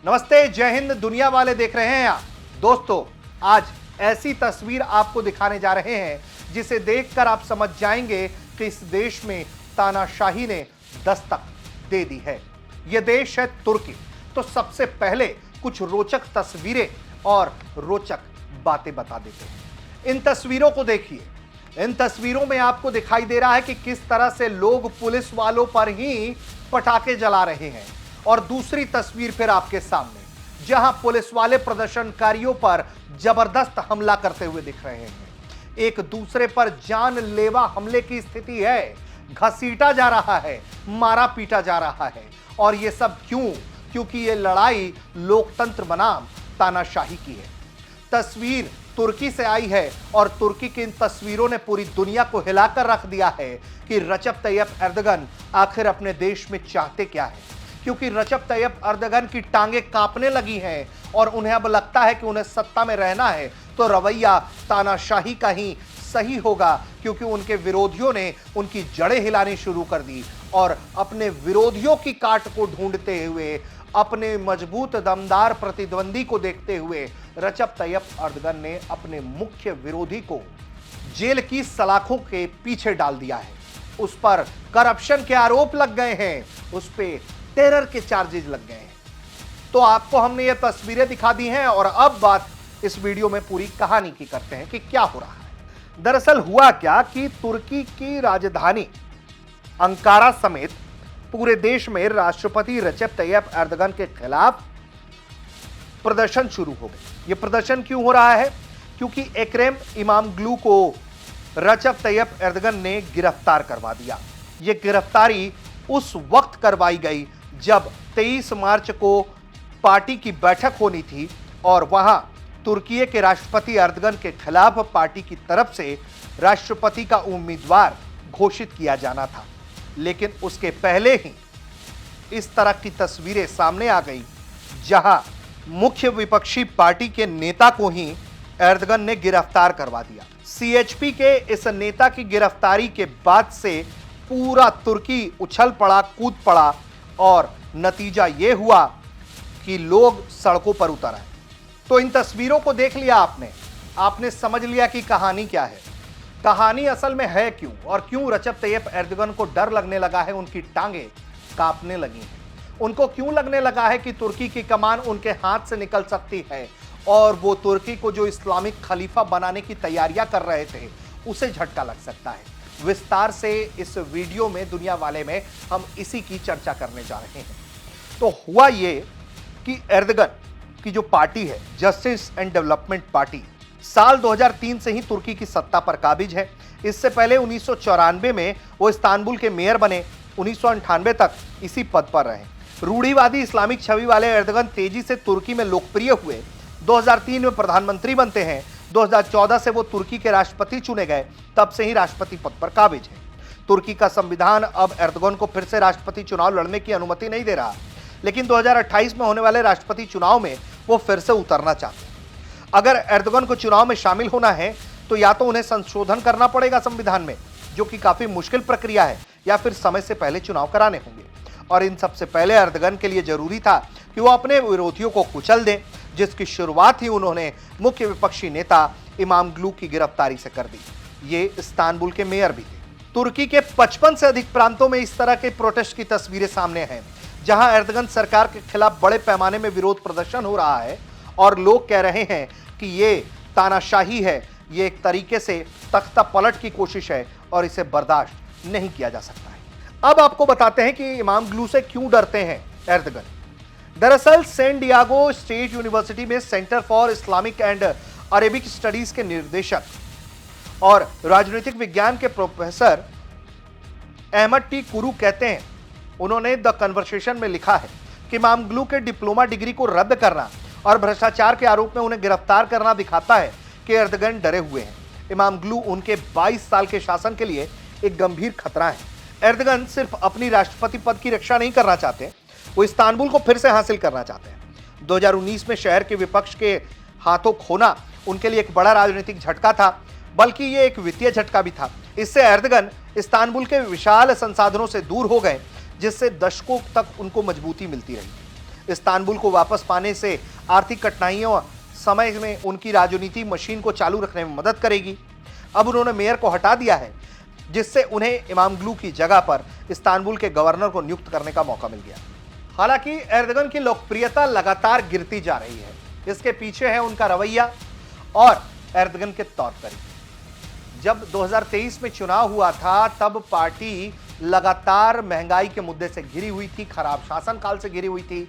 नमस्ते, जय हिंद। दुनिया वाले देख रहे हैं आप। दोस्तों, आज ऐसी तस्वीर आपको दिखाने जा रहे हैं जिसे देखकर आप समझ जाएंगे कि इस देश में तानाशाही ने दस्तक दे दी है। यह देश है तुर्की। तो सबसे पहले कुछ रोचक तस्वीरें और रोचक बातें बता देते हैं। इन तस्वीरों को देखिए। इन तस्वीरों में आपको दिखाई दे रहा है कि किस तरह से लोग पुलिस वालों पर ही पटाखे जला रहे हैं। और दूसरी तस्वीर फिर आपके सामने, जहां पुलिस वाले प्रदर्शनकारियों पर जबरदस्त हमला करते हुए दिख रहे हैं। एक दूसरे पर जानलेवा हमले की स्थिति है। घसीटा जा रहा है, मारा पीटा जा रहा है। और यह सब क्यों? क्योंकि यह लड़ाई लोकतंत्र बनाम तानाशाही की है। तस्वीर तुर्की से आई है और तुर्की की इन तस्वीरों ने पूरी दुनिया को हिलाकर रख दिया है कि रजब तैयब एर्दोगन आखिर अपने देश में चाहते क्या है। क्योंकि रजब तैयब एर्दोगन की टांगें कांपने लगी हैं और उन्हें अब लगता है कि उन्हें सत्ता में रहना है तो रवैया तानाशाही का ही सही होगा। क्योंकि उनके विरोधियों ने उनकी जड़ें हिलानी शुरू कर दी और अपने विरोधियों की काट को ढूंढते हुए, अपने मजबूत दमदार प्रतिद्वंदी को देखते हुए रजब तैयब एर्दोगन ने अपने मुख्य विरोधी को जेल की सलाखों के पीछे डाल दिया है। उस पर करप्शन के आरोप लग गए हैं, उस पर टेरर के चार्जेस लग गए हैं। तो आपको हमने ये तस्वीरें दिखा दी हैं और अब बात इस वीडियो में पूरी कहानी की करते हैं कि क्या हो रहा है। दरअसल हुआ क्या कि तुर्की की राजधानी अंकारा समेत पूरे देश में राष्ट्रपति रजब तैयब एर्दोगन के खिलाफ प्रदर्शन शुरू हो गए। यह प्रदर्शन क्यों हो रहा है? क्योंकि एक्रम इमामोग्लू को रजब तैयब एर्दोगन ने गिरफ्तार करवा दिया। यह गिरफ्तारी उस वक्त करवाई गई जब 23 मार्च को पार्टी की बैठक होनी थी और वहां तुर्की के राष्ट्रपति एर्दोगन के खिलाफ पार्टी की तरफ से राष्ट्रपति का उम्मीदवार घोषित किया जाना था। लेकिन उसके पहले ही इस तरह की तस्वीरें सामने आ गई जहां मुख्य विपक्षी पार्टी के नेता को ही एर्दोगन ने गिरफ्तार करवा दिया। सीएचपी के इस नेता की गिरफ्तारी के बाद से पूरा तुर्की उछल पड़ा, कूद पड़ा और नतीजा यह हुआ कि लोग सड़कों पर उतर आए। तो इन तस्वीरों को देख लिया आपने समझ लिया कि कहानी क्या है। कहानी असल में है क्यों और क्यों रजब तैयब एर्दोगन को डर लगने लगा है, उनकी टांगें कांपने लगी हैं। उनको क्यों लगने लगा है कि तुर्की की कमान उनके हाथ से निकल सकती है और वो तुर्की को जो इस्लामिक खलीफा बनाने की तैयारियां कर रहे थे उसे झटका लग सकता है। विस्तार से इस वीडियो में, दुनिया वाले में, हम इसी की चर्चा करने जा रहे हैं। तो हुआ ये कि एर्दोगन की जो पार्टी है, जस्टिस एंड डेवलपमेंट पार्टी, साल 2003 से ही तुर्की की सत्ता पर काबिज है। इससे पहले 1994 में वो इस्तांबुल के मेयर बने। 1998 तक इसी पद पर रहे। रूढ़िवादी इस्लामिक छवि वाले एर्दोगन तेजी से तुर्की में लोकप्रिय हुए। 2003 में प्रधानमंत्री बनते हैं। 2014 से वो तुर्की के राष्ट्रपति चुने गए। तब से ही राष्ट्रपति पद पर काबिज है। तुर्की का संविधान अब एर्दोगन को फिर से राष्ट्रपति चुनाव लड़ने की अनुमति नहीं दे रहा, लेकिन 2028 में होने वाले राष्ट्रपति चुनाव में वो फिर से उतरना चाहते हैं। अगर एर्दोगन को चुनाव में शामिल होना है तो या तो उन्हें संशोधन करना पड़ेगा संविधान में, जो कि काफी मुश्किल प्रक्रिया है, या फिर समय से पहले चुनाव कराने होंगे। और इन सबसे पहले एर्दोगन के लिए जरूरी था कि वो अपने विरोधियों को कुचल दें, जिसकी शुरुआत ही उन्होंने मुख्य विपक्षी नेता इमामोग्लू की गिरफ्तारी से कर दी। ये इस्तांबुल के मेयर भी थे। तुर्की के 55 से अधिक प्रांतों में इस तरह के प्रोटेस्ट की तस्वीरें सामने हैं, जहां एर्दोगन सरकार के खिलाफ बड़े पैमाने में विरोध प्रदर्शन हो रहा है और लोग कह रहे हैं कि ये तानाशाही है, ये एक तरीके से तख्ता पलट की कोशिश है और इसे बर्दाश्त नहीं किया जा सकता है। अब आपको बताते हैं कि इमामोग्लू से क्यों डरते हैं एर्दोगन। दरअसल सैन डियागो स्टेट यूनिवर्सिटी में centre for Islamic and Arabic studies के निर्देशक और राजनीतिक विज्ञान के प्रोफेसर अहमद टी कुरू कहते हैं, उन्होंने द कन्वर्सेशन में लिखा है कि इमामोग्लू के डिप्लोमा डिग्री को रद्द करना और भ्रष्टाचार के आरोप में उन्हें गिरफ्तार करना दिखाता है कि एर्दोगन डरे हुए हैं। इमामोग्लू उनके 22 साल के शासन के लिए एक गंभीर खतरा है। एर्दोगन सिर्फ अपनी राष्ट्रपति पद की रक्षा नहीं करना चाहते, वो इस्तांबुल को फिर से हासिल करना चाहते हैं। 2019 में शहर के विपक्ष के हाथों खोना उनके लिए एक बड़ा राजनीतिक झटका था, बल्कि ये एक वित्तीय झटका भी था। इससे एर्दोगन इस्तांबुल के विशाल संसाधनों से दूर हो गए, जिससे दशकों तक उनको मजबूती मिलती रही। इस्तांबुल को वापस पाने से आर्थिक कठिनाइयों समय में उनकी राजनीति मशीन को चालू रखने में मदद करेगी। अब उन्होंने मेयर को हटा दिया है, जिससे उन्हें इमामग्लू की जगह पर इस्तांबुल के गवर्नर को नियुक्त करने का मौका मिल गया। हालांकि एर्दोगन की लोकप्रियता लगातार गिरती जा रही है। इसके पीछे है उनका रवैया और एर्दोगन के तौर तरीके। जब 2023 में चुनाव हुआ था, तब पार्टी लगातार महंगाई के मुद्दे से घिरी हुई थी, खराब शासनकाल से घिरी हुई थी,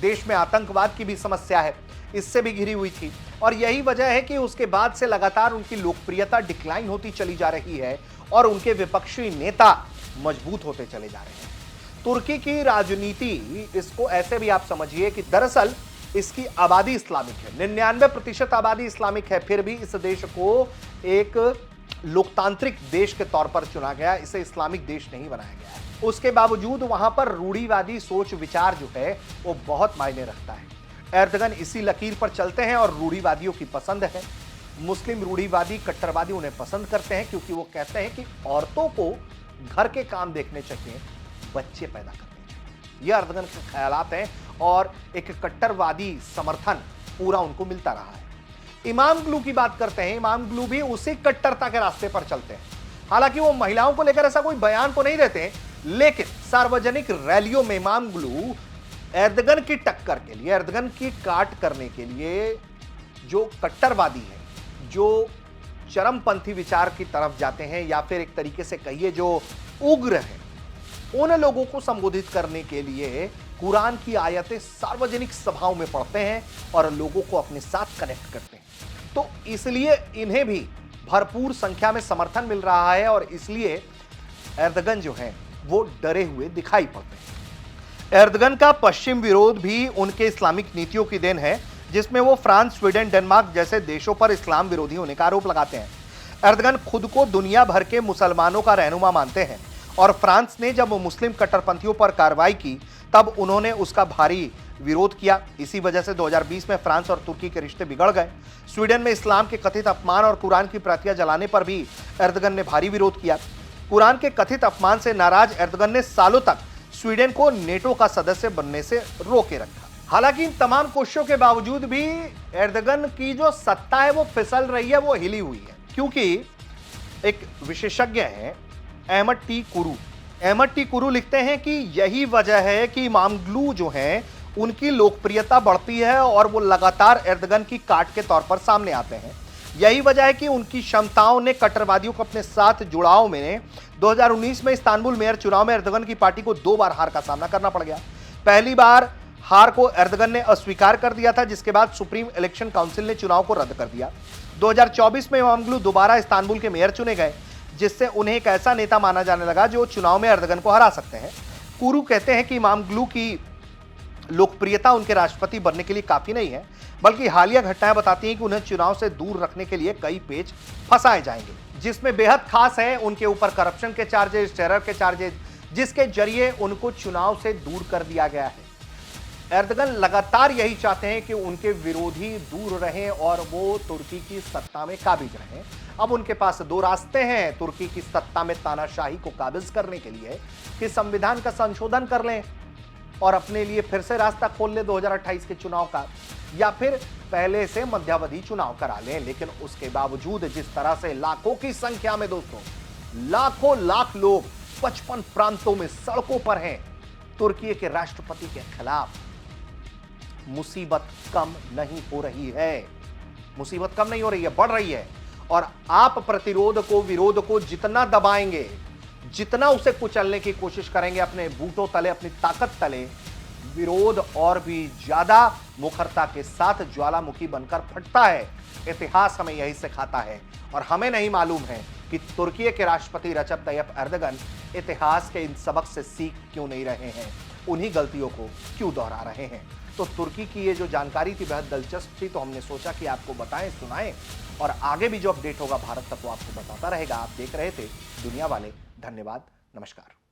देश में आतंकवाद की भी समस्या है, इससे भी घिरी हुई थी। और यही वजह है कि उसके बाद से लगातार उनकी लोकप्रियता डिक्लाइन होती चली जा रही है और उनके विपक्षी नेता मजबूत होते चले जा रहे हैं। तुर्की की राजनीति, इसको ऐसे भी आप समझिए कि दरअसल इसकी आबादी इस्लामिक है, 99% आबादी इस्लामिक है, फिर भी इस देश को एक लोकतांत्रिक देश के तौर पर चुना गया, इसे इस्लामिक देश नहीं बनाया गया है। उसके बावजूद वहां पर रूढ़िवादी सोच विचार जो है वो बहुत मायने रखता है। एर्दोगन इसी लकीर पर चलते हैं और रूढ़िवादियों की पसंद है। मुस्लिम रूढ़िवादी कट्टरवादी उन्हें पसंद करते हैं, क्योंकि वो कहते हैं कि औरतों को घर के काम देखने चाहिए, बच्चे पैदा करने चाहिए। ये एर्दोगन के ख्यालात हैं और एक कट्टरवादी समर्थन पूरा उनको मिलता रहा है। इमामग्लू की बात करते हैं, इमामग्लू भी उसी कट्टरता के रास्ते पर चलते हैं। हालांकि वो महिलाओं को लेकर ऐसा कोई बयान तो नहीं देते, लेकिन सार्वजनिक रैलियों में इमामग्लू एर्दोगन की टक्कर के लिए, एर्दोगन की काट करने के लिए जो कट्टरवादी है, जो चरमपंथी विचार की तरफ जाते हैं, या फिर एक तरीके से कहिए जो उग्र है, उन लोगों को संबोधित करने के लिए कुरान की आयतें सार्वजनिक सभाओं में पढ़ते हैं और लोगों को अपने साथ कनेक्ट करते हैं। तो इसलिए इन्हें भी भरपूर संख्या में समर्थन मिल रहा है और इसलिए एर्दोगन जो है वो डरे हुए दिखाई पड़ते हैं। एर्दोगन का पश्चिम विरोध भी उनके इस्लामिक नीतियों की देन है, जिसमें वो फ्रांस, स्वीडन, डेनमार्क जैसे देशों पर इस्लाम विरोधी होने का आरोप लगाते हैं। एर्दोगन खुद को दुनिया भर के मुसलमानों का रहनुमा मानते हैं और फ्रांस ने जब मुस्लिम कट्टरपंथियों पर कार्रवाई की, तब उन्होंने उसका भारी विरोध किया। इसी वजह से 2020 में फ्रांस और तुर्की के रिश्ते बिगड़ गए। स्वीडन में इस्लाम के कथित अपमान और कुरान की प्रतियां जलाने पर भी एर्दोगन ने भारी विरोध किया। कुरान के कथित अपमान से नाराज एर्दोगन ने सालों तक स्वीडन को नेटो का सदस्य बनने से रोके रखा। हालांकि इन तमाम कोशिशों के बावजूद भी एर्दोगन की जो सत्ता है वो फिसल रही है, वो हिली हुई है, क्योंकि एक विशेषज्ञ हैं अहमद टी कुरू। अहमद टी कुरू लिखते हैं कि यही वजह है कि इमामग्लू जो हैं उनकी लोकप्रियता बढ़ती है और वो लगातार एर्दोगन की काट के तौर पर सामने आते हैं। यही वजह है कि उनकी क्षमताओं ने कट्टरवादियों को अपने साथ जुड़ाव में 2019 में इस्तांबुल मेयर चुनाव में एर्दोगन की पार्टी को 2 बार हार का सामना करना पड़ गया। पहली बार हार को एर्दोगन ने अस्वीकार कर दिया था, जिसके बाद सुप्रीम इलेक्शन काउंसिल ने चुनाव को रद्द कर दिया। 2024 में इमामग्लू दोबारा इस्तांबुल के मेयर चुने गए, जिससे उन्हें एक ऐसा नेता माना जाने लगा जो चुनाव में एर्दोगन को हरा सकते हैं। कुरू कहते हैं कि इमामग्लू की लोकप्रियता उनके राष्ट्रपति बनने के लिए काफी नहीं है, बल्कि हालिया घटनाएं बताती हैं कि उन्हें चुनाव से दूर रखने के लिए कई पेच फंसाए जाएंगे, जिसमें बेहद खास है उनके ऊपर करप्शन के चार्जेस, टेरर के चार्जेस, जिसके जरिए उनको चुनाव से दूर कर दिया गया है। एर्दोगन लगातार यही चाहते हैं कि उनके विरोधी दूर रहें और वो तुर्की की सत्ता में काबिज रहें। अब उनके पास 2 रास्ते हैं तुर्की की सत्ता में तानाशाही को काबिज करने के लिए, कि संविधान का संशोधन कर लें और अपने लिए फिर से रास्ता खोल ले 2028 के चुनाव का, या फिर पहले से मध्यावधि चुनाव करा लें। लेकिन उसके बावजूद जिस तरह से लाखों की संख्या में दोस्तों, लाखों लाख लोग 55 प्रांतों में सड़कों पर हैं तुर्की के राष्ट्रपति के खिलाफ, मुसीबत कम नहीं हो रही है। मुसीबत कम नहीं हो रही है, बढ़ रही है। और आप प्रतिरोध को, विरोध को जितना दबाएंगे, जितना उसे कुचलने की कोशिश करेंगे अपने बूटों तले, अपनी ताकत तले, विरोध और भी ज्यादा मुखरता के साथ ज्वालामुखी बनकर फटता है। इतिहास हमें यही सिखाता है और हमें नहीं मालूम है कि तुर्की के राष्ट्रपति रजब तैयब एर्दोगन इतिहास के इन सबक से सीख क्यों नहीं रहे हैं, उन्हीं गलतियों को क्यों दोहरा रहे हैं। तो तुर्की की ये जो जानकारी थी बेहद दिलचस्प थी, तो हमने सोचा कि आपको बताएं, सुनाएं, और आगे भी जो अपडेट होगा भारत तक वो आपको बताता रहेगा। आप देख रहे थे दुनिया वाले। धन्यवाद, नमस्कार।